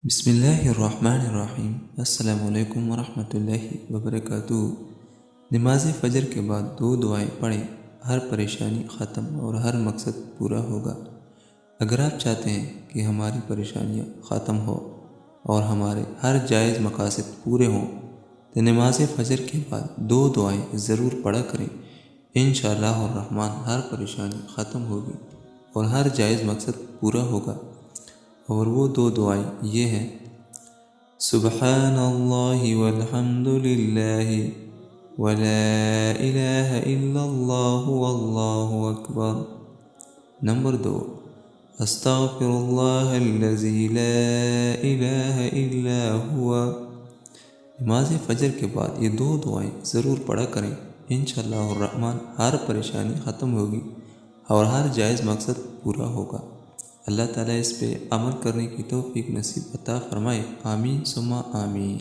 بسم اللہ الرحمن الرحیم۔ السلام علیکم ورحمۃ اللہ وبرکاتہ۔ نماز فجر کے بعد 2 دعائیں پڑھیں، ہر پریشانی ختم اور ہر مقصد پورا ہوگا۔ اگر آپ چاہتے ہیں کہ ہماری پریشانیاں ختم ہو اور ہمارے ہر جائز مقاصد پورے ہوں تو نماز فجر کے بعد 2 دعائیں ضرور پڑھا کریں۔ انشاءاللہ الرحمن ہر پریشانی ختم ہوگی اور ہر جائز مقصد پورا ہوگا۔ اور وہ 2 دعائیں یہ ہیں: سبحان اللہ والحمد للہ ولا الہ الا اللہ واللہ اکبر۔ نمبر 2، استغفر اللہ الذی لا الہ الا ہوا۔ نماز فجر کے بعد یہ 2 دعائیں ضرور پڑھا کریں، انشاءاللہ الرحمن ہر پریشانی ختم ہوگی اور ہر جائز مقصد پورا ہوگا۔ اللہ تعالیٰ اس پہ عمل کرنے کی توفیق نصیب عطا فرمائے، آمین ثم آمین۔